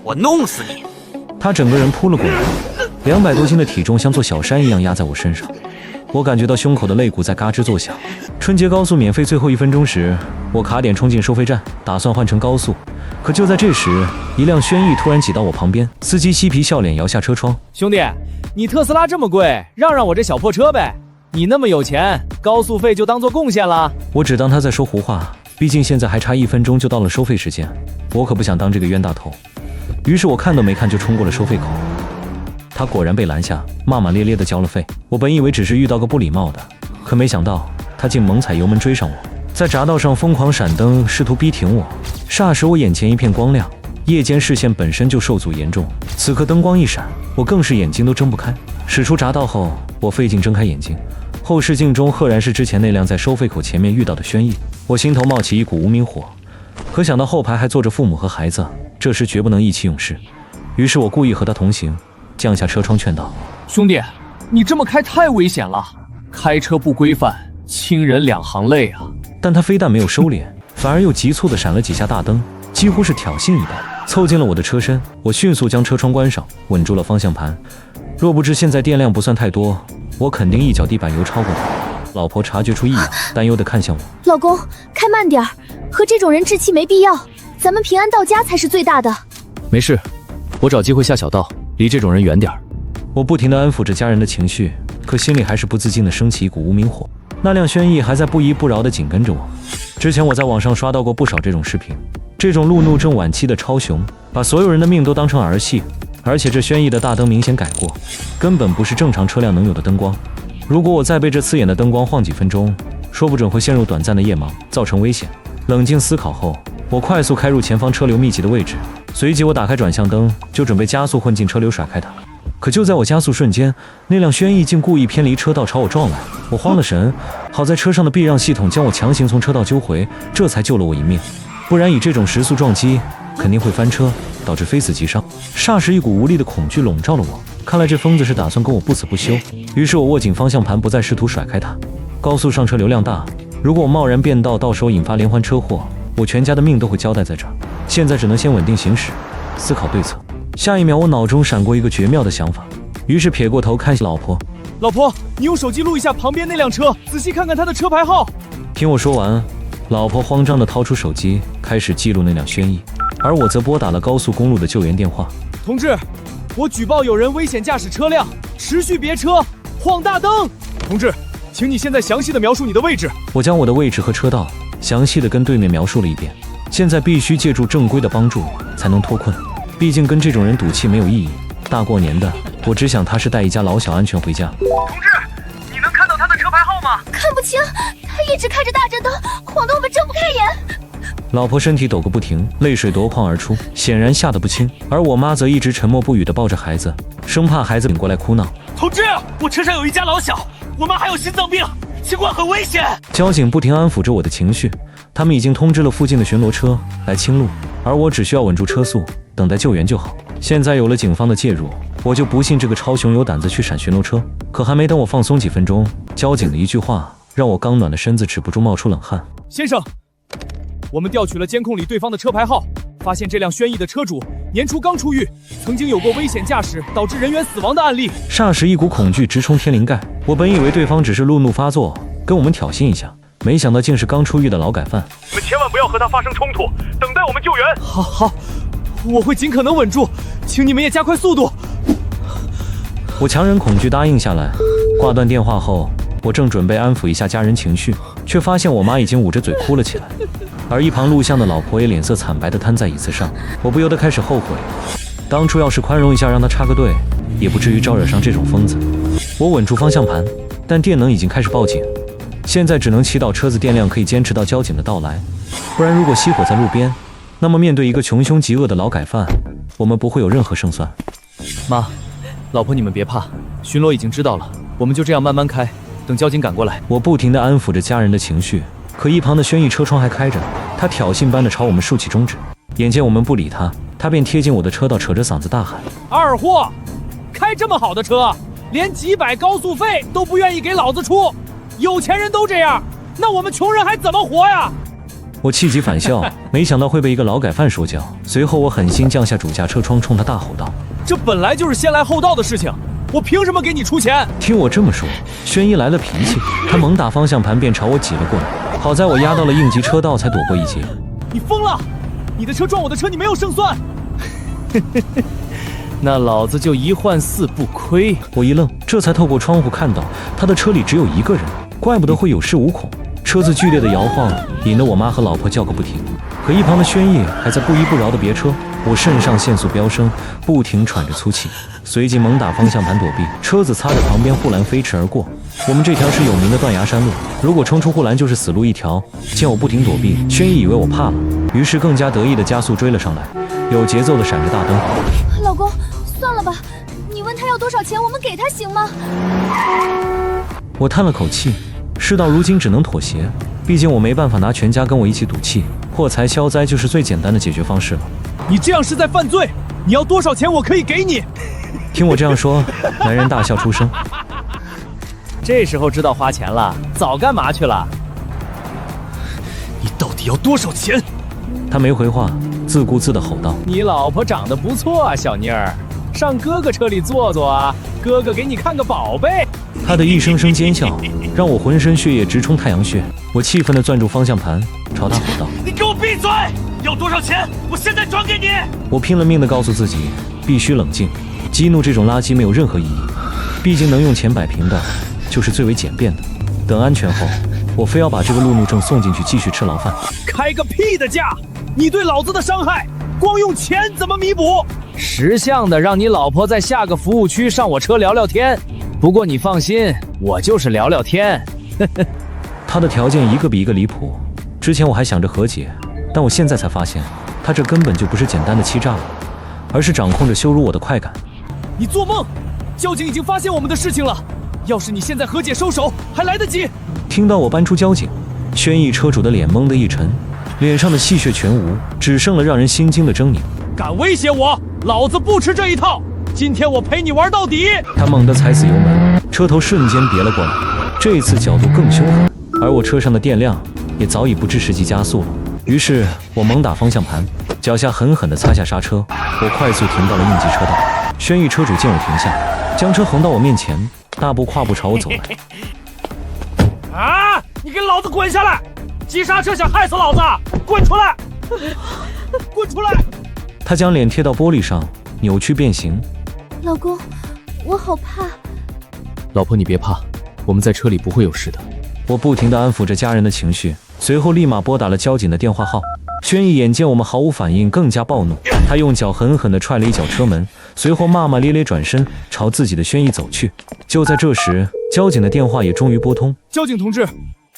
我弄死你！他整个人扑了过来，200多斤的体重像座小山一样压在我身上，我感觉到胸口的肋骨在嘎吱作响。春节高速免费最后1分钟时，我卡点冲进收费站，打算换乘高速。可就在这时，一辆轩逸突然挤到我旁边，司机嬉皮笑脸摇下车窗：“兄弟，你特斯拉这么贵，让我这小破车呗。你那么有钱，高速费就当做贡献了。”我只当他在说胡话，毕竟现在还差1分钟就到了收费时间，我可不想当这个冤大头。于是我看都没看就冲过了收费口。他果然被拦下，骂骂咧咧地交了费。我本以为只是遇到个不礼貌的，可没想到他竟猛踩油门追上我，在匝道上疯狂闪灯，试图逼停我。霎时我眼前一片光亮，夜间视线本身就受阻严重，此刻灯光一闪，我更是眼睛都睁不开。驶出匝道后，我费劲睁开眼睛，后视镜中赫然是之前那辆在收费口前面遇到的轩逸。我心头冒起一股无名火，可想到后排还坐着父母和孩子，这时绝不能意气用事。于是我故意和他同行，降下车窗劝道：“兄弟，你这么开太危险了，开车不规范，亲人两行泪啊！”但他非但没有收敛，反而又急促地闪了几下大灯，几乎是挑衅一般，凑近了我的车身。我迅速将车窗关上，稳住了方向盘。若不知现在电量不算太多，我肯定一脚地板油超过他。老婆察觉出异样，担忧地看向我：“老公，开慢点儿，和这种人置气没必要，咱们平安到家才是最大的。”没事，我找机会下小道，离这种人远点儿。我不停地安抚着家人的情绪，可心里还是不自禁地升起一股无名火。那辆轩逸还在不依不饶地紧跟着我。之前我在网上刷到过不少这种视频，这种路怒症晚期的超雄，把所有人的命都当成儿戏。而且这轩逸的大灯明显改过，根本不是正常车辆能有的灯光。如果我再被这刺眼的灯光晃几分钟，说不准会陷入短暂的夜盲，造成危险。冷静思考后，我快速开入前方车流密集的位置，随即我打开转向灯，就准备加速混进车流甩开它。可就在我加速瞬间，那辆轩逸竟故意偏离车道朝我撞来，我慌了神，好在车上的避让系统将我强行从车道揪回，这才救了我一命。不然以这种时速撞击，肯定会翻车，导致非死即伤。霎时一股无力的恐惧笼罩了我，看来这疯子是打算跟我不死不休。于是我握紧方向盘，不再试图甩开他。高速上车流量大，如果我贸然变道，到时候引发连环车祸，我全家的命都会交代在这儿。现在只能先稳定行驶，思考对策。下一秒我脑中闪过一个绝妙的想法，于是撇过头看向老婆：“老婆，你用手机录一下旁边那辆车，仔细看看它的车牌号。”听我说完，老婆慌张地掏出手机，开始记录那辆轩逸，而我则拨打了高速公路的救援电话：“同志，我举报有人危险驾驶车辆，持续别车，晃大灯。同志，请你现在详细的描述你的位置。”我将我的位置和车道详细的跟对面描述了一遍。现在必须借助正规的帮助才能脱困，毕竟跟这种人赌气没有意义。大过年的，我只想踏实带一家老小安全回家。同志，你能看到他的车牌号吗？看不清，他一直开着大着灯，晃得我们睁不开眼。老婆身体抖个不停，泪水夺眶而出，显然吓得不轻。而我妈则一直沉默不语地抱着孩子，生怕孩子醒过来哭闹。同志，我车上有一家老小，我妈还有心脏病，情况很危险。交警不停安抚着我的情绪，他们已经通知了附近的巡逻车来清路，而我只需要稳住车速，等待救援就好。现在有了警方的介入，我就不信这个超雄有胆子去闪巡逻车。可还没等我放松几分钟，交警的一句话让我刚暖的身子止不住冒出冷汗。先生，我们调取了监控里对方的车牌号，发现这辆轩逸的车主年初刚出狱，曾经有过危险驾驶导致人员死亡的案例。霎时一股恐惧直冲天灵盖，我本以为对方只是路怒发作，跟我们挑衅一下，没想到竟是刚出狱的劳改犯。你们千万不要和他发生冲突，等待我们救援。好，我会尽可能稳住，请你们也加快速度。我强忍恐惧答应下来。挂断电话后，我正准备安抚一下家人情绪，却发现我妈已经捂着嘴哭了起来，而一旁录像的老婆也脸色惨白地瘫在椅子上。我不由得开始后悔，当初要是宽容一下让他插个队，也不至于招惹上这种疯子。我稳住方向盘，但电能已经开始报警，现在只能祈祷车子电量可以坚持到交警的到来，不然如果熄火在路边，那么面对一个穷凶极恶的劳改犯，我们不会有任何胜算。妈，老婆你们别怕，巡逻已经知道了，我们就这样慢慢开，等交警赶过来。我不停地安抚着家人的情绪，可一旁的轩逸车窗还开着，他挑衅般的朝我们竖起中指。眼见我们不理他，他便贴近我的车道，扯着嗓子大喊：“二货，开这么好的车，连几百高速费都不愿意给老子出，有钱人都这样，那我们穷人还怎么活呀？”我气急反笑，没想到会被一个劳改犯说教。随后我狠心降下主驾车窗，冲他大吼道：“这本来就是先来后到的事情，我凭什么给你出钱？”听我这么说，轩一来了脾气，他猛打方向盘便朝我挤了过来。好在我压到了应急车道，才躲过一劫。你疯了！你的车撞我的车，你没有胜算。那老子就一换四不亏。我一愣，这才透过窗户看到他的车里只有一个人，怪不得会有恃无恐。车子剧烈的摇晃，引得我妈和老婆叫个不停。可一旁的轩逸还在不依不饶地别车，我肾上腺素飙升，不停喘着粗气，随即猛打方向盘躲避，车子擦着旁边护栏飞驰而过。我们这条是有名的断崖山路，如果冲出护栏就是死路一条。见我不停躲避，轩逸以为我怕了，于是更加得意地加速追了上来，有节奏地闪着大灯。老公，算了吧，你问他要多少钱，我们给他行吗？我叹了口气，事到如今只能妥协，毕竟我没办法拿全家跟我一起赌气，破财消灾就是最简单的解决方式了。你这样是在犯罪，你要多少钱我可以给你。听我这样说，男人大笑出声。这时候知道花钱了，早干嘛去了？你到底要多少钱？他没回话，自顾自地吼道：“你老婆长得不错啊，小妮儿，上哥哥车里坐坐啊，哥哥给你看个宝贝。”他的一声声尖叫让我浑身血液直冲太阳穴，我气愤地攥住方向盘，朝他吼道：“你给我闭嘴！要多少钱，我现在转给你！”我拼了命地告诉自己必须冷静，激怒这种垃圾没有任何意义，毕竟能用钱摆平的就是最为简便的。等安全后，我非要把这个路怒症送进去继续吃牢饭。开个屁的价！你对老子的伤害，光用钱怎么弥补？识相的让你老婆在下个服务区上我车聊聊天。不过你放心，我就是聊聊天。他的条件一个比一个离谱。之前我还想着和解，但我现在才发现，他这根本就不是简单的欺诈了，而是掌控着羞辱我的快感。你做梦！交警已经发现我们的事情了，要是你现在和解收手，还来得及。听到我搬出交警，轩逸车主的脸懵地一沉，脸上的戏谑全无，只剩了让人心惊的狰狞。敢威胁我，老子不吃这一套！今天我陪你玩到底！他猛地踩死油门，车头瞬间别了过来，这次角度更凶狠，而我车上的电量也早已不支持及加速了。于是我猛打方向盘，脚下狠狠地擦下刹车，我快速停到了应急车道。轩逸车主见我停下，将车横到我面前，大步跨步朝我走来。啊！你给老子滚下来！急刹车想害死老子！滚出来！滚出来！他将脸贴到玻璃上，扭曲变形。老公，我好怕。老婆，你别怕，我们在车里不会有事的。我不停地安抚着家人的情绪，随后立马拨打了交警的电话号。轩逸眼见我们毫无反应，更加暴怒，他用脚狠狠地踹了一脚车门，随后骂骂咧咧转身朝自己的轩逸走去。就在这时，交警的电话也终于拨通。交警同志，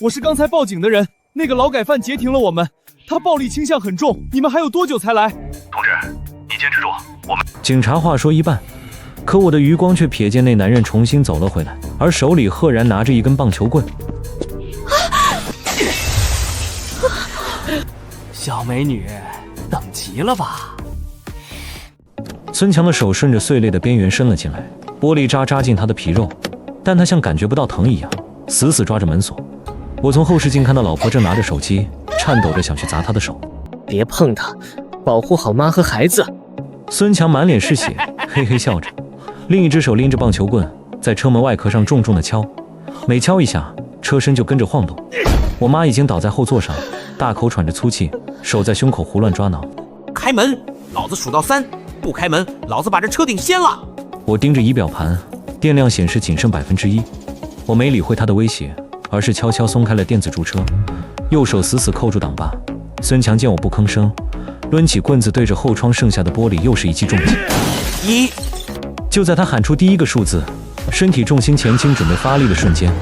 我是刚才报警的人，那个劳改犯截停了我们，他暴力倾向很重，你们还有多久才来？同志，你坚持住，我们……警察话说一半，可我的余光却瞥见那男人重新走了回来，而手里赫然拿着一根棒球棍。小美女，等急了吧？孙强的手顺着碎裂的边缘伸了进来，玻璃渣扎进他的皮肉，但他像感觉不到疼一样，死死抓着门锁。我从后视镜看到老婆正拿着手机，颤抖着想去砸他的手。别碰他，保护好妈和孩子。孙强满脸是血，嘿嘿笑着，另一只手拎着棒球棍，在车门外壳上重重的敲，每敲一下，车身就跟着晃动。我妈已经倒在后座上，大口喘着粗气，手在胸口胡乱抓挠。开门，老子数到3，不开门，老子把这车顶掀了。我盯着仪表盘，电量显示仅剩1%。我没理会他的威胁，而是悄悄松开了电子驻车，右手死死扣住挡把。孙强见我不吭声，抡起棍子对着后窗剩下的玻璃又是一记重击。1。就在他喊出第一个数字，身体重心前倾准备发力的瞬间，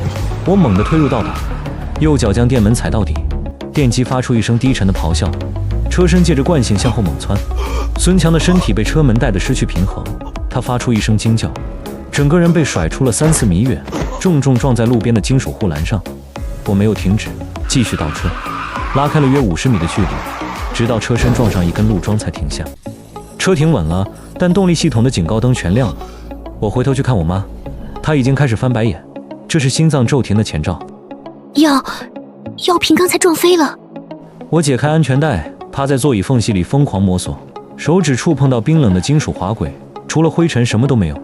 我猛地推入倒档，右脚将电门踩到底，电机发出一声低沉的咆哮，车身借着惯性向后猛窜。孙强的身体被车门带得失去平衡，他发出一声惊叫，整个人被甩出了3-4米远，重重撞在路边的金属护栏上。我没有停止，继续倒车，拉开了约50米的距离，直到车身撞上一根路桩才停下。车停稳了，但动力系统的警告灯全亮了。我回头去看我妈，她已经开始翻白眼，这是心脏骤停的前兆。药瓶刚才撞飞了。我解开安全带，趴在座椅缝隙里疯狂摸索，手指触碰到冰冷的金属滑轨，除了灰尘什么都没有。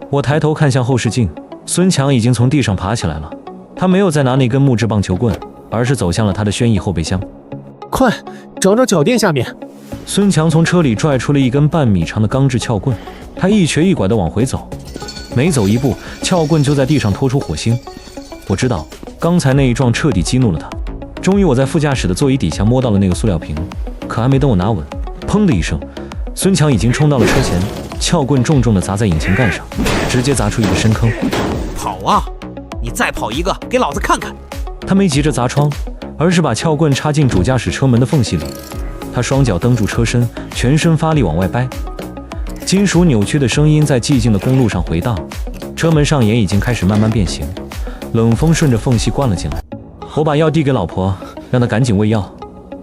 我抬头看向后视镜，孙强已经从地上爬起来了。他没有再拿那根木质棒球棍，而是走向了他的轩逸后备箱。快，找找脚垫下面。孙强从车里拽出了一根半米长的钢制撬棍，他一瘸一拐地往回走，每走一步，撬棍就在地上拖出火星。我知道，刚才那一撞彻底激怒了他。终于，我在副驾驶的座椅底下摸到了那个塑料瓶，可还没等我拿稳，砰的一声，孙强已经冲到了车前，撬棍重重地砸在引擎盖上，直接砸出一个深坑。跑啊！你再跑一个，给老子看看！他没急着砸窗，而是把撬棍插进主驾驶车门的缝隙里。他双脚蹬住车身，全身发力往外掰，金属扭曲的声音在寂静的公路上回荡。车门上沿已经开始慢慢变形，冷风顺着缝隙灌了进来。我把药递给老婆，让她赶紧喂药。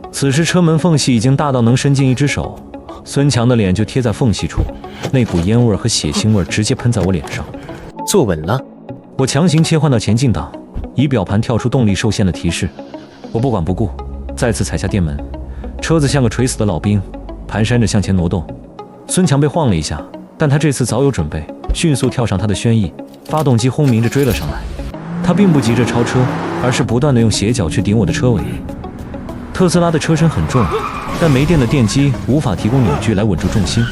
此时车门缝隙已经大到能伸进一只手，孙强的脸就贴在缝隙处，那股烟味和血腥味直接喷在我脸上。坐稳了。我强行切换到前进档，仪表盘跳出动力受限的提示。我不管不顾，再次踩下电门，车子像个垂死的老兵，蹒跚着向前挪动。孙强被晃了一下，但他这次早有准备，迅速跳上他的轩逸，发动机轰鸣着追了上来。他并不急着超车，而是不断地用斜角去顶我的车尾。特斯拉的车身很重，但没电的电机无法提供扭矩来稳住重心，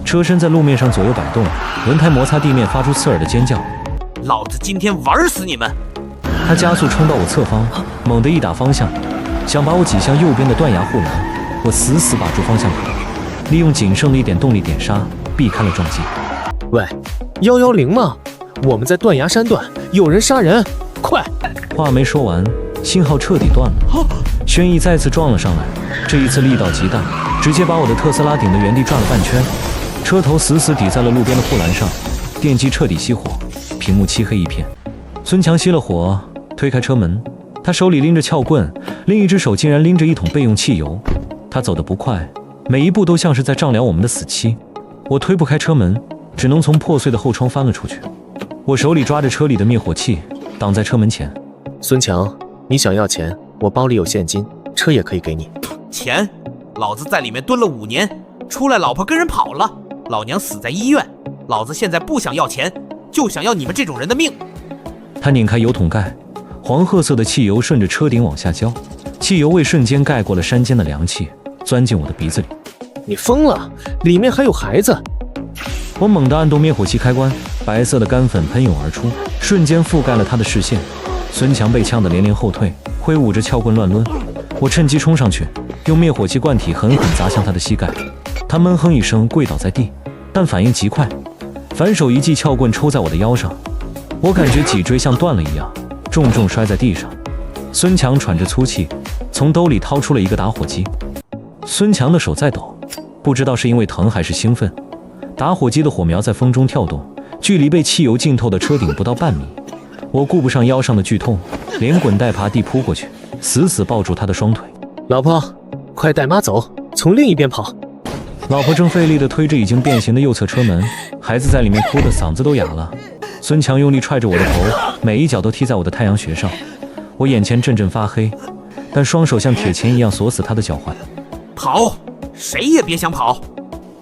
车身在路面上左右摆动，轮胎摩擦地面发出刺耳的尖叫。老子今天玩死你们！他加速冲到我侧方，猛地一打方向，想把我挤向右边的断崖护栏。我死死把住方向盘，利用仅剩的一点动力点刹，避开了撞击。喂，110吗？我们在断崖山段，有人杀人，快！话没说完，信号彻底断了。轩逸再次撞了上来，这一次力道极大，直接把我的特斯拉顶得原地转了半圈，车头死死抵在了路边的护栏上，电机彻底熄火，屏幕漆黑一片。孙强熄了火，推开车门，他手里拎着撬棍，另一只手竟然拎着一桶备用汽油。他走得不快，每一步都像是在丈量我们的死期。我推不开车门，只能从破碎的后窗翻了出去。我手里抓着车里的灭火器，挡在车门前。孙强，你想要钱，我包里有现金，车也可以给你。钱？老子在里面蹲了5年，出来老婆跟人跑了，老娘死在医院，老子现在不想要钱，就想要你们这种人的命。他拧开油桶盖，黄褐色的汽油顺着车顶往下浇，汽油味瞬间盖过了山间的凉气，钻进我的鼻子里。你疯了，里面还有孩子！我猛地按动灭火器开关，白色的干粉喷涌而出，瞬间覆盖了他的视线。孙强被呛得连连后退，挥舞着撬棍乱抡。我趁机冲上去，用灭火器罐体狠狠砸向他的膝盖。他闷哼一声，跪倒在地，但反应极快，反手一记撬棍抽在我的腰上。我感觉脊椎像断了一样，重重摔在地上。孙强喘着粗气，从兜里掏出了一个打火机。孙强的手在抖，不知道是因为疼还是兴奋。打火机的火苗在风中跳动，距离被汽油浸透的车顶不到半米。我顾不上腰上的剧痛，连滚带爬地扑过去，死死抱住他的双腿。老婆，快带妈走，从另一边跑。老婆正费力地推着已经变形的右侧车门，孩子在里面哭得嗓子都哑了。孙强用力踹着我的头，每一脚都踢在我的太阳穴上。我眼前阵阵发黑，但双手像铁钳一样锁死他的脚踝。跑，谁也别想跑！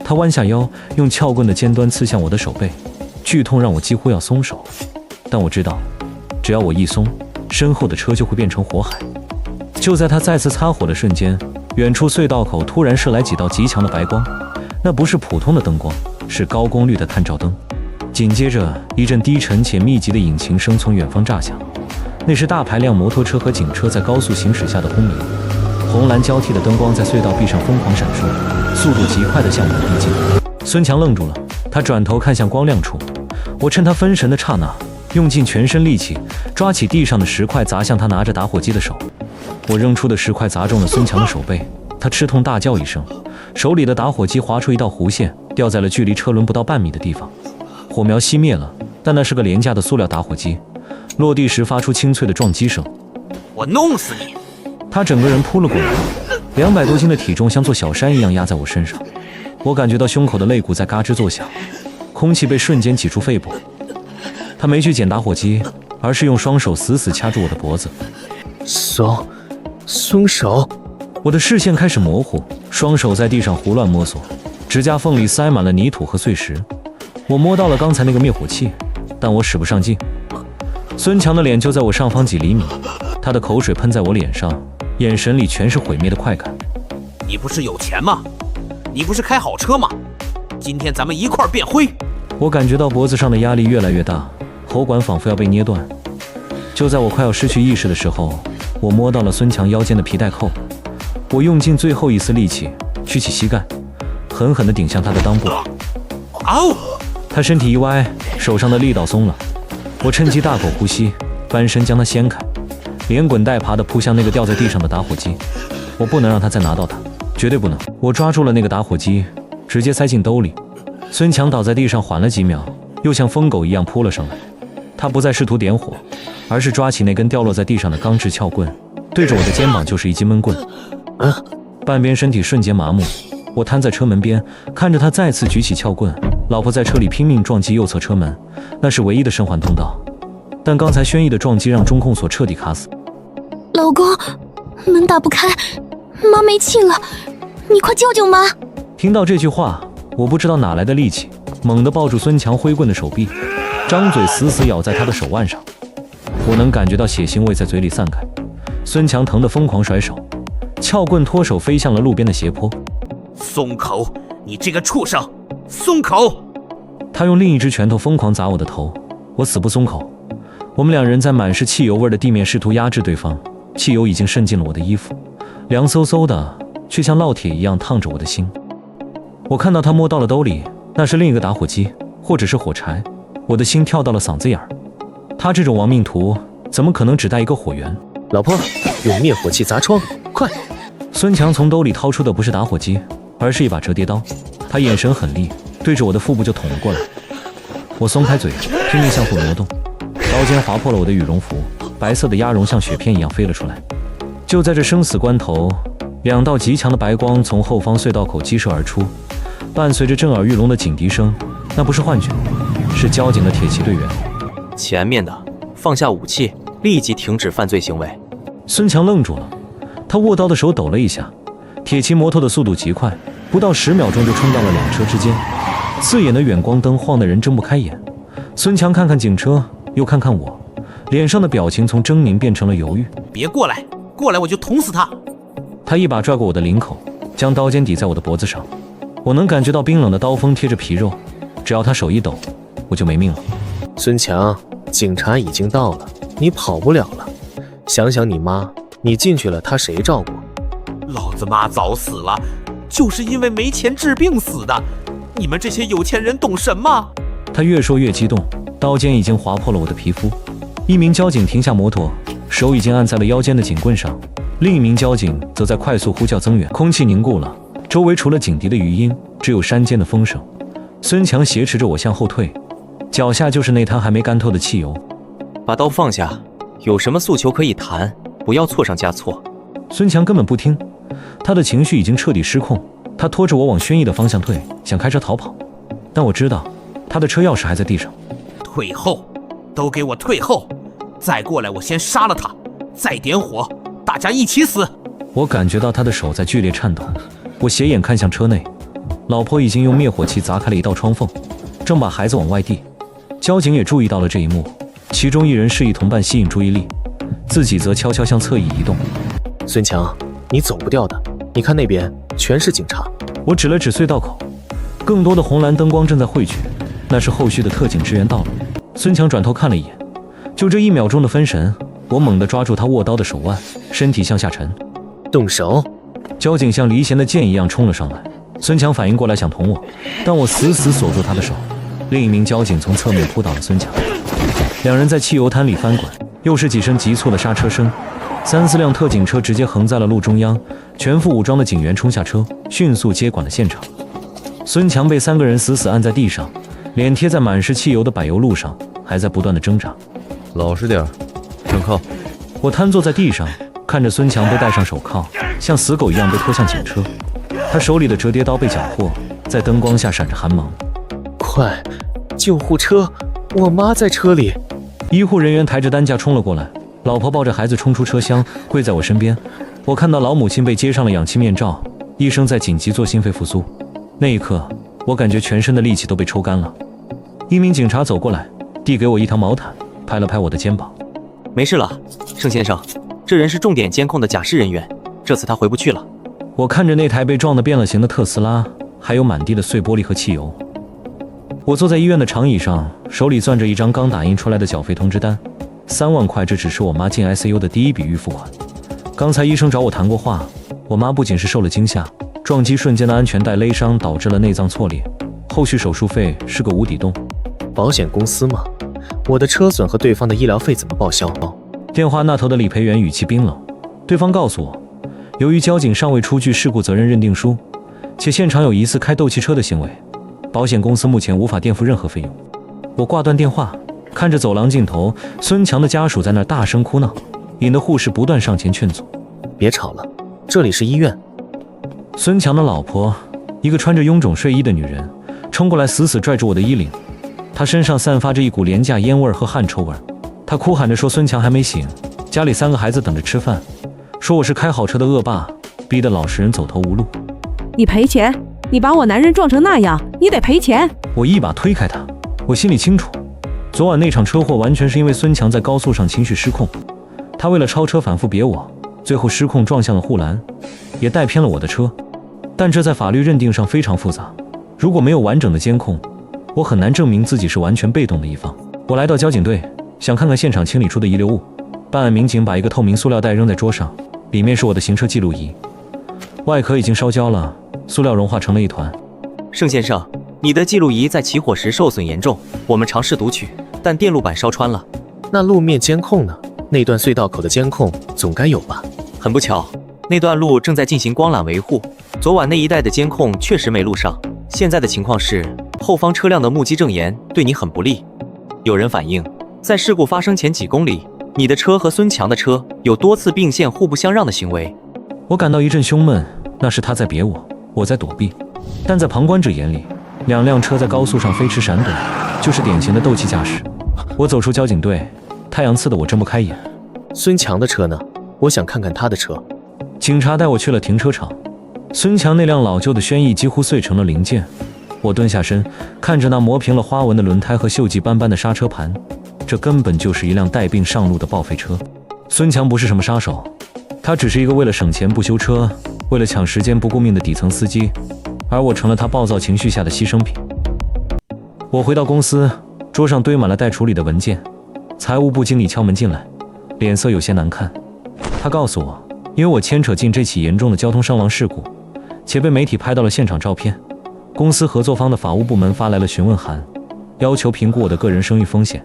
他弯下腰，用撬棍的尖端刺向我的手背，剧痛让我几乎要松手。但我知道，只要我一松，身后的车就会变成火海。就在他再次擦火的瞬间，远处隧道口突然射来几道极强的白光，那不是普通的灯光，是高功率的探照灯。紧接着，一阵低沉且密集的引擎声从远方炸响，那是大排量摩托车和警车在高速行驶下的轰鸣。红蓝交替的灯光在隧道壁上疯狂闪烁，速度极快地向我们逼近。孙强愣住了，他转头看向光亮处。我趁他分神的刹那，用尽全身力气抓起地上的石块砸向他拿着打火机的手。我扔出的石块砸中了孙强的手背，他吃痛大叫一声，手里的打火机划出一道弧线，掉在了距离车轮不到半米的地方。火苗熄灭了，但那是个廉价的塑料打火机，落地时发出清脆的撞击声。我弄死你！他整个人扑了过来，200多斤的体重像座小山一样压在我身上。我感觉到胸口的肋骨在嘎吱作响，空气被瞬间挤出肺部。他没去捡打火机，而是用双手死死掐住我的脖子。松手！我的视线开始模糊，双手在地上胡乱摸索，指甲缝里塞满了泥土和碎石。我摸到了刚才那个灭火器，但我使不上劲。孙强的脸就在我上方几厘米，他的口水喷在我脸上，眼神里全是毁灭的快感。你不是有钱吗？你不是开好车吗？今天咱们一块儿变灰！我感觉到脖子上的压力越来越大，喉管仿佛要被捏断。就在我快要失去意识的时候，我摸到了孙强腰间的皮带扣。我用尽最后一丝力气，举起膝盖，狠狠地顶向他的裆部。嗷！他身体一歪，手上的力道松了。我趁机大口呼吸，翻身将他掀开，连滚带爬地扑向那个掉在地上的打火机。我不能让他再拿到它，绝对不能！我抓住了那个打火机，直接塞进兜里。孙强倒在地上缓了几秒，又像疯狗一样扑了上来。他不再试图点火，而是抓起那根掉落在地上的钢制撬棍，对着我的肩膀就是一记闷棍。半边身体瞬间麻木，我瘫在车门边，看着他再次举起撬棍。老婆在车里拼命撞击右侧车门，那是唯一的生还通道。但刚才轩逸的撞击让中控锁彻底卡死。老公，门打不开，妈没气了，你快救救妈！听到这句话，我不知道哪来的力气，猛地抱住孙强挥棍的手臂，张嘴死死咬在他的手腕上。我能感觉到血腥味在嘴里散开，孙强疼得疯狂甩手，撬棍脱手飞向了路边的斜坡。松口！你这个畜生！松口！他用另一只拳头疯狂砸我的头，我死不松口。我们两人在满是汽油味的地面试图压制对方，汽油已经渗进了我的衣服，凉飕飕的，却像烙铁一样烫着我的心。我看到他摸到了兜里，那是另一个打火机，或者是火柴，我的心跳到了嗓子眼儿。他这种亡命徒怎么可能只带一个火源？老婆，用灭火器砸窗，快！孙强从兜里掏出的不是打火机，而是一把折叠刀。他眼神狠厉，对着我的腹部就捅了过来。我松开嘴，拼命向后挪动，刀尖划破了我的羽绒服，白色的鸭绒像雪片一样飞了出来。就在这生死关头，两道极强的白光从后方隧道口激射而出，伴随着震耳欲聋的警笛声。那不是幻觉，是交警的铁骑队员。前面的放下武器，立即停止犯罪行为。孙强愣住了，他握刀的手抖了一下，铁骑摩托的速度极快，不到10秒钟就冲到了两车之间。刺眼的远光灯晃得人睁不开眼。孙强看看警车，又看看我，脸上的表情从狰狞变成了犹豫。别过来，过来我就捅死他！他一把拽过我的领口，将刀尖抵在我的脖子上。我能感觉到冰冷的刀锋贴着皮肉，只要他手一抖，我就没命了。孙强，警察已经到了，你跑不了了。想想你妈，你进去了，她谁照顾？老子妈早死了，就是因为没钱治病死的。你们这些有钱人懂什么？他越说越激动，刀尖已经划破了我的皮肤。一名交警停下摩托，手已经按在了腰间的警棍上，另一名交警则在快速呼叫增援。空气凝固了，周围除了警笛的余音，只有山间的风声。孙强挟持着我向后退，脚下就是那滩还没干透的汽油。把刀放下，有什么诉求可以谈，不要错上加错。孙强根本不听，他的情绪已经彻底失控。他拖着我往轩逸的方向退，想开车逃跑，但我知道他的车钥匙还在地上。退后，都给我退后！再过来我先杀了他，再点火，大家一起死！我感觉到他的手在剧烈颤抖，我斜眼看向车内，老婆已经用灭火器砸开了一道窗缝，正把孩子往外递。交警也注意到了这一幕，其中一人示意同伴吸引注意力，自己则悄悄向侧翼移动。孙强，你走不掉的，你看那边全是警察。我指了指隧道口，更多的红蓝灯光正在汇聚，那是后续的特警支援到了。孙强转头看了一眼，就这1秒钟的分神，我猛地抓住他握刀的手腕，身体向下沉。动手！交警像离弦的箭一样冲了上来，孙强反应过来想捅我，但我死死锁住他的手。另一名交警从侧面扑倒了孙强，两人在汽油滩里翻滚，又是几声急促的刹车声，3、4辆特警车直接横在了路中央，全副武装的警员冲下车，迅速接管了现场。孙强被3个人死死按在地上，脸贴在满是汽油的柏油路上，还在不断的挣扎。老实点，停靠。我瘫坐在地上，看着孙强被戴上手铐，像死狗一样被拖向警车。他手里的折叠刀被缴获，在灯光下闪着寒芒。快，救护车！我妈在车里。医护人员抬着担架冲了过来，老婆抱着孩子冲出车厢，跪在我身边。我看到老母亲被接上了氧气面罩，医生在紧急做心肺复苏。那一刻，我感觉全身的力气都被抽干了。一名警察走过来，递给我一条毛毯，拍了拍我的肩膀。没事了，盛先生，这人是重点监控的假释人员，这次他回不去了。我看着那台被撞得变了形的特斯拉，还有满地的碎玻璃和汽油。我坐在医院的长椅上，手里攥着一张刚打印出来的缴费通知单，3万块，这只是我妈进 ICU 的第一笔预付款。刚才医生找我谈过话，我妈不仅是受了惊吓，撞击瞬间的安全带勒伤导致了内脏错裂，后续手术费是个无底洞。保险公司吗？我的车损和对方的医疗费怎么报销？电话那头的理赔员语气冰冷，对方告诉我，由于交警尚未出具事故责任认定书，且现场有疑似开斗气车的行为，保险公司目前无法垫付任何费用。我挂断电话，看着走廊尽头孙强的家属在那儿大声哭闹，引得护士不断上前劝阻。别吵了，这里是医院。孙强的老婆，一个穿着臃肿睡衣的女人，冲过来死死拽住我的衣领，她身上散发着一股廉价烟味和汗臭味。她哭喊着说孙强还没醒，家里3个孩子等着吃饭，说我是开好车的恶霸，逼得老实人走投无路。你赔钱，你把我男人撞成那样，你得赔钱。我一把推开他，我心里清楚，昨晚那场车祸完全是因为孙强在高速上情绪失控，他为了超车反复别我，最后失控撞向了护栏，也带偏了我的车。但这在法律认定上非常复杂，如果没有完整的监控，我很难证明自己是完全被动的一方。我来到交警队，想看看现场清理出的遗留物。办案民警把一个透明塑料袋扔在桌上，里面是我的行车记录仪，外壳已经烧焦了，塑料融化成了一团。盛先生，你的记录仪在起火时受损严重，我们尝试读取，但电路板烧穿了。那路面监控呢？那段隧道口的监控总该有吧？很不巧，那段路正在进行光缆维护，昨晚那一带的监控确实没录上。现在的情况是，后方车辆的目击证言对你很不利。有人反映，在事故发生前几公里，你的车和孙强的车有多次并线互不相让的行为。我感到一阵胸闷，那是他在别我，我在躲避。但在旁观者眼里，2辆车在高速上飞驰闪躲，就是典型的斗气驾驶。我走出交警队，太阳刺得我睁不开眼。孙强的车呢？我想看看他的车。警察带我去了停车场，孙强那辆老旧的轩逸几乎碎成了零件。我蹲下身，看着那磨平了花纹的轮胎和锈迹斑斑的刹车盘，这根本就是一辆带病上路的报废车。孙强不是什么杀手，他只是一个为了省钱不修车，为了抢时间不顾命的底层司机，而我成了他暴躁情绪下的牺牲品。我回到公司，桌上堆满了待处理的文件。财务部经理敲门进来，脸色有些难看。他告诉我，因为我牵扯进这起严重的交通伤亡事故，且被媒体拍到了现场照片，公司合作方的法务部门发来了询问函，要求评估我的个人声誉风险。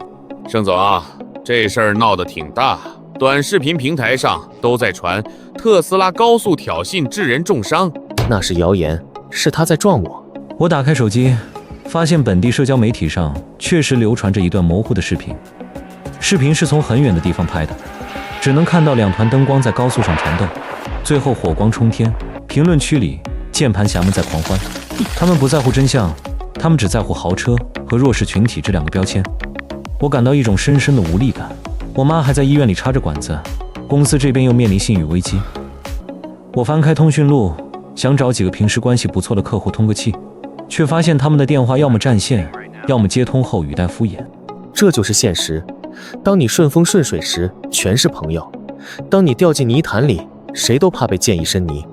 盛总啊，这事儿闹得挺大，短视频平台上都在传特斯拉高速挑衅致人重伤。那是谣言，是他在撞我。我打开手机，发现本地社交媒体上确实流传着一段模糊的视频。视频是从很远的地方拍的，只能看到2团灯光在高速上缠斗，最后火光冲天。评论区里键盘侠们在狂欢，他们不在乎真相，他们只在乎豪车和弱势群体这2个标签。我感到一种深深的无力感。我妈还在医院里插着管子，公司这边又面临信誉危机。我翻开通讯录，想找几个平时关系不错的客户通个气，却发现他们的电话要么占线，要么接通后语带敷衍。这就是现实。当你顺风顺水时，全是朋友；当你掉进泥潭里，谁都怕被溅一身泥。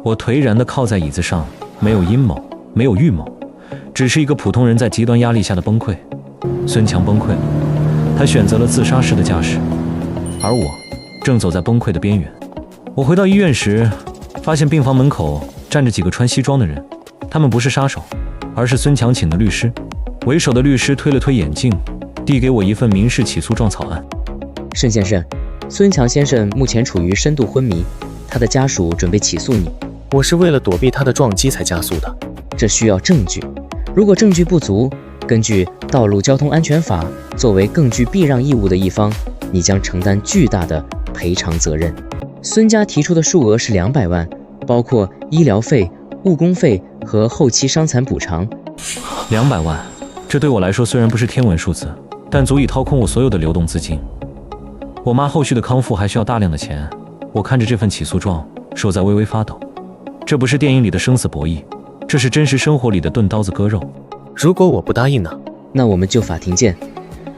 我颓然地靠在椅子上，没有阴谋，没有预谋，只是一个普通人在极端压力下的崩溃。孙强崩溃了，他选择了自杀式的驾驶，而我正走在崩溃的边缘。我回到医院时，发现病房门口站着几个穿西装的人，他们不是杀手，而是孙强请的律师。为首的律师推了推眼镜，递给我一份民事起诉状草案。盛先生，孙强先生目前处于深度昏迷，他的家属准备起诉你。我是为了躲避他的撞击才加速的。这需要证据，如果证据不足，根据《道路交通安全法》，作为更具避让义务的一方，你将承担巨大的赔偿责任。孙家提出的数额是200万，包括医疗费、误工费和后期伤残补偿。200万，这对我来说虽然不是天文数字，但足以掏空我所有的流动资金。我妈后续的康复还需要大量的钱，我看着这份起诉状，手在微微发抖。这不是电影里的生死博弈，这是真实生活里的钝刀子割肉。如果我不答应呢？那我们就法庭见。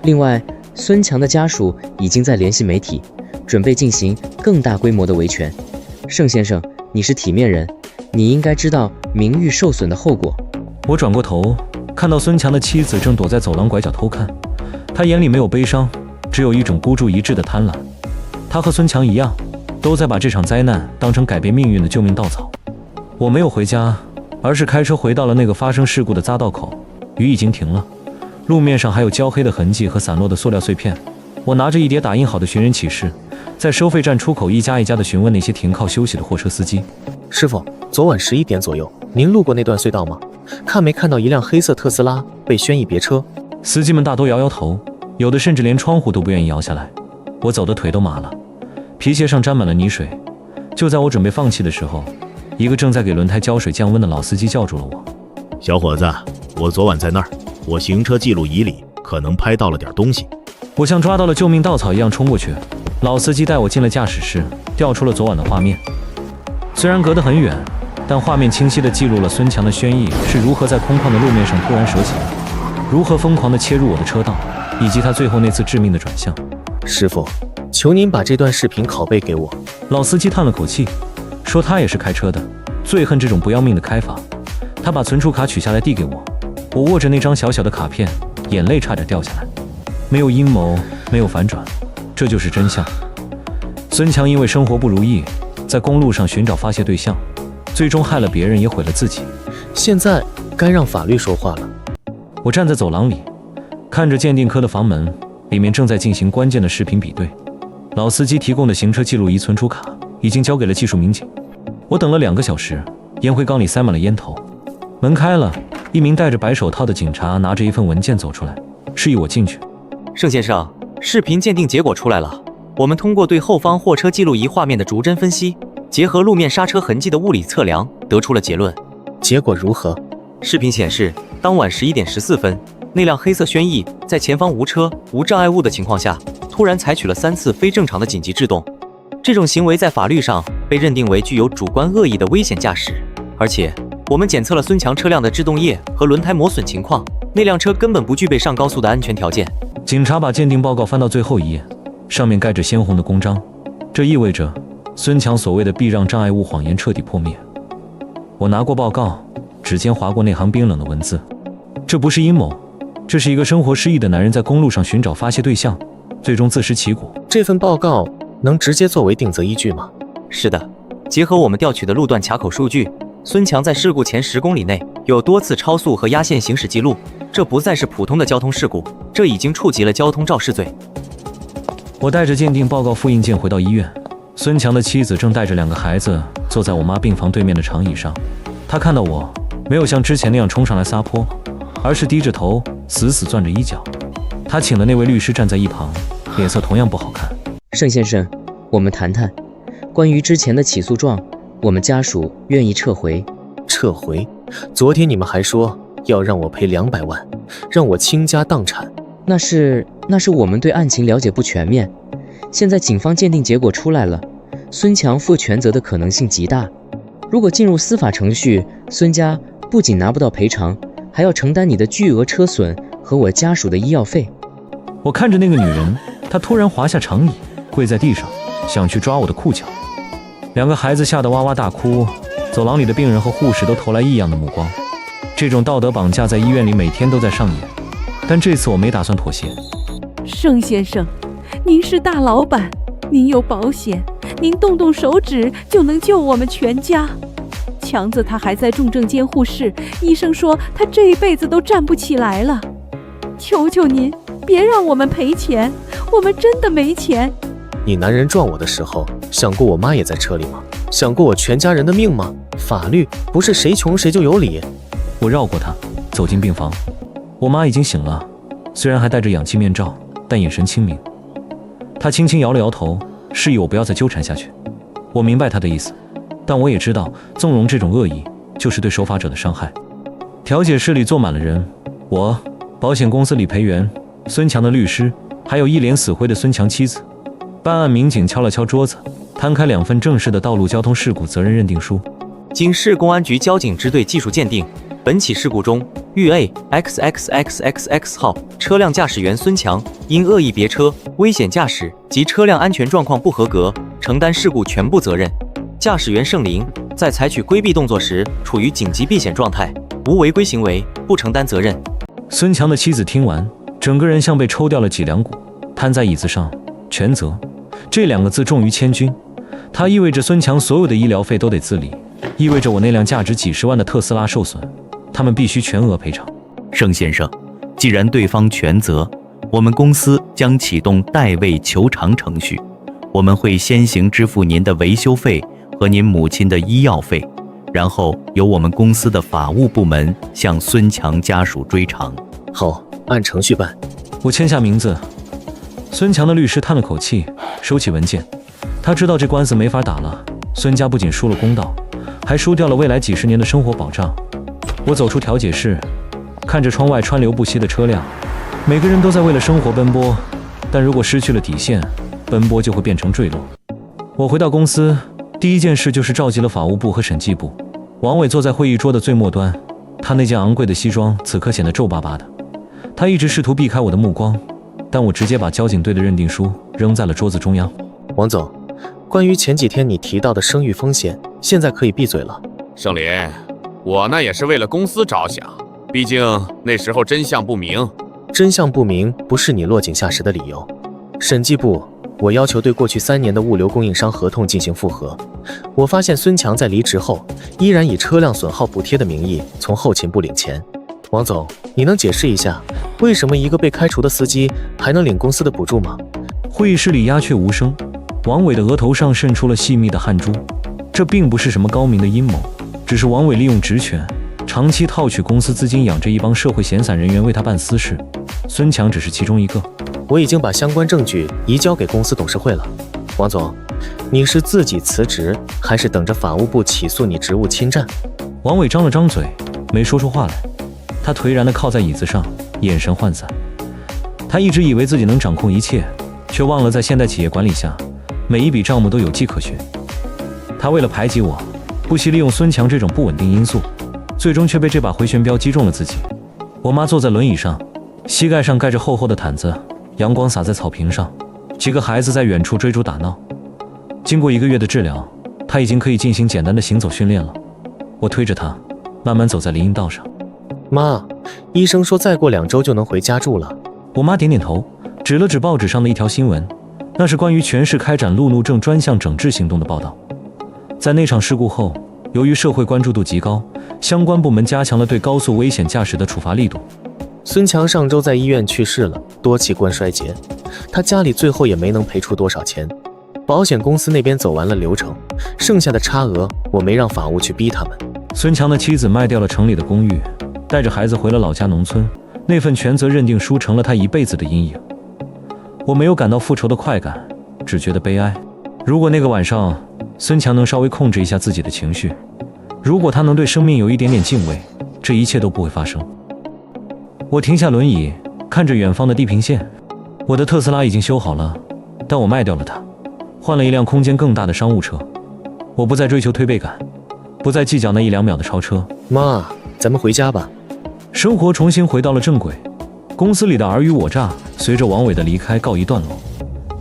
另外，孙强的家属已经在联系媒体，准备进行更大规模的维权。盛先生，你是体面人，你应该知道名誉受损的后果。我转过头，看到孙强的妻子正躲在走廊拐角偷看，她眼里没有悲伤，只有一种孤注一掷的贪婪。她和孙强一样，都在把这场灾难当成改变命运的救命稻草。我没有回家，而是开车回到了那个发生事故的匝道口。雨已经停了，路面上还有焦黑的痕迹和散落的塑料碎片。我拿着一叠打印好的寻人启事，在收费站出口一家一家地询问那些停靠休息的货车司机。师傅，昨晚11点左右，您路过那段隧道吗？看没看到一辆黑色特斯拉被轩逸别车？司机们大多摇摇头，有的甚至连窗户都不愿意摇下来。我走的腿都麻了，皮鞋上沾满了泥水。就在我准备放弃的时候，一个正在给轮胎浇水降温的老司机叫住了我。小伙子，我昨晚在那儿，我行车记录仪里可能拍到了点东西。我像抓到了救命稻草一样冲过去，老司机带我进了驾驶室，调出了昨晚的画面。虽然隔得很远，但画面清晰地记录了孙强的轩逸是如何在空旷的路面上突然折起来，如何疯狂地切入我的车道，以及他最后那次致命的转向。师傅，求您把这段视频拷贝给我。老司机叹了口气，说他也是开车的，最恨这种不要命的开法。他把存储卡取下来递给我，我握着那张小小的卡片，眼泪差点掉下来。没有阴谋，没有反转，这就是真相。孙强因为生活不如意，在公路上寻找发泄对象，最终害了别人也毁了自己。现在该让法律说话了。我站在走廊里，看着鉴定科的房门，里面正在进行关键的视频比对。老司机提供的行车记录仪存储卡已经交给了技术民警。我等了2个小时，烟灰缸里塞满了烟头。门开了，一名戴着白手套的警察拿着一份文件走出来，示意我进去。盛先生，视频鉴定结果出来了。我们通过对后方货车记录仪画面的逐帧分析，结合路面刹车痕迹的物理测量，得出了结论。结果如何？视频显示，当晚11点14分，那辆黑色轩逸在前方无车、无障碍物的情况下，突然采取了3次非正常的紧急制动。这种行为在法律上被认定为具有主观恶意的危险驾驶，而且我们检测了孙强车辆的制动液和轮胎磨损情况，那辆车根本不具备上高速的安全条件。警察把鉴定报告翻到最后一页，上面盖着鲜红的公章，这意味着孙强所谓的避让障碍物谎言彻底破灭。我拿过报告，指尖划过那行冰冷的文字，这不是阴谋，这是一个生活失意的男人在公路上寻找发泄对象，最终自食其果。这份报告能直接作为定责依据吗？是的，结合我们调取的路段卡口数据，孙强在事故前10公里内有多次超速和压线行驶记录，这不再是普通的交通事故，这已经触及了交通肇事罪。我带着鉴定报告复印件回到医院，孙强的妻子正带着2个孩子坐在我妈病房对面的长椅上。她看到我，没有像之前那样冲上来撒泼，而是低着头死死攥着衣角。她请的那位律师站在一旁，脸色同样不好看。盛先生，我们谈谈关于之前的起诉状，我们家属愿意撤回。撤回？昨天你们还说要让我赔200万，让我倾家荡产。那是我们对案情了解不全面，现在警方鉴定结果出来了，孙强负全责的可能性极大。如果进入司法程序，孙家不仅拿不到赔偿，还要承担你的巨额车损和我家属的医药费。我看着那个女人，她突然滑下长椅，跪在地上，想去抓我的裤脚。2个孩子吓得哇哇大哭，走廊里的病人和护士都投来异样的目光。这种道德绑架在医院里每天都在上演，但这次我没打算妥协。盛先生，您是大老板，您有保险，您动动手指就能救我们全家。强子他还在重症监护室，医生说他这一辈子都站不起来了。求求您，别让我们赔钱，我们真的没钱。你男人撞我的时候，想过我妈也在车里吗？想过我全家人的命吗？法律不是谁穷谁就有理。我绕过他，走进病房。我妈已经醒了，虽然还戴着氧气面罩，但眼神清明。她轻轻摇了摇头，示意我不要再纠缠下去。我明白她的意思，但我也知道，纵容这种恶意就是对守法者的伤害。调解室里坐满了人，我、保险公司理赔员、孙强的律师，还有一脸死灰的孙强妻子。办案民警敲了敲桌子，摊开2份正式的道路交通事故责任认定书。经市公安局交警支队技术鉴定，本起事故中，豫 A XXXXX 号车辆驾驶员孙强因恶意别车、危险驾驶及车辆安全状况不合格，承担事故全部责任。驾驶员盛林在采取规避动作时处于紧急避险状态，无违规行为，不承担责任。孙强的妻子听完，整个人像被抽掉了几两骨，瘫在椅子上。全责这2个字重于千钧，它意味着孙强所有的医疗费都得自理，意味着我那辆价值几10万的特斯拉受损，他们必须全额赔偿。盛先生，既然对方全责，我们公司将启动代位求偿程序，我们会先行支付您的维修费和您母亲的医药费，然后由我们公司的法务部门向孙强家属追偿。好，按程序办。我签下名字。孙强的律师叹了口气，收起文件。他知道这官司没法打了，孙家不仅输了公道，还输掉了未来几10年的生活保障。我走出调解室，看着窗外川流不息的车辆，每个人都在为了生活奔波，但如果失去了底线，奔波就会变成坠落。我回到公司，第一件事就是召集了法务部和审计部。王伟坐在会议桌的最末端，他那件昂贵的西装此刻显得皱巴巴的。他一直试图避开我的目光，但我直接把交警队的认定书扔在了桌子中央。王总，关于前几天你提到的声誉风险，现在可以闭嘴了。盛林，我那也是为了公司着想，毕竟那时候真相不明。真相不明不是你落井下石的理由。审计部，我要求对过去3年的物流供应商合同进行复核。我发现孙强在离职后，依然以车辆损耗补贴的名义从后勤部领钱。王总，你能解释一下，为什么一个被开除的司机还能领公司的补助吗？会议室里鸦雀无声，王伟的额头上渗出了细密的汗珠。这并不是什么高明的阴谋，只是王伟利用职权，长期套取公司资金，养着一帮社会闲散人员为他办私事。孙强只是其中一个。我已经把相关证据移交给公司董事会了。王总，你是自己辞职，还是等着法务部起诉你职务侵占？王伟张了张嘴，没说出话来。他颓然地靠在椅子上，眼神涣散。他一直以为自己能掌控一切，却忘了在现代企业管理下，每一笔账目都有迹可循。他为了排挤我，不惜利用孙强这种不稳定因素，最终却被这把回旋镖击中了自己。我妈坐在轮椅上，膝盖上盖着厚厚的毯子，阳光洒在草坪上，几个孩子在远处追逐打闹。经过1个月的治疗，她已经可以进行简单的行走训练了。我推着她，慢慢走在林荫道上。妈，医生说再过2周就能回家住了。我妈点点头，指了指报纸上的一条新闻，那是关于全市开展路怒症专项整治行动的报道。在那场事故后，由于社会关注度极高，相关部门加强了对高速危险驾驶的处罚力度。孙强上周在医院去世了，多器官衰竭，他家里最后也没能赔出多少钱。保险公司那边走完了流程，剩下的差额我没让法务去逼他们。孙强的妻子卖掉了城里的公寓，带着孩子回了老家农村，那份全责认定书成了他一辈子的阴影。我没有感到复仇的快感，只觉得悲哀。如果那个晚上孙强能稍微控制一下自己的情绪，如果他能对生命有一点点敬畏，这一切都不会发生。我停下轮椅，看着远方的地平线。我的特斯拉已经修好了，但我卖掉了它，换了一辆空间更大的商务车。我不再追求推背感，不再计较那1-2秒的超车。妈，咱们回家吧。生活重新回到了正轨，公司里的尔虞我诈随着王伟的离开告一段落，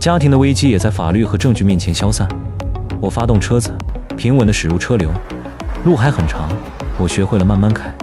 家庭的危机也在法律和证据面前消散。我发动车子，平稳地驶入车流，路还很长，我学会了慢慢开。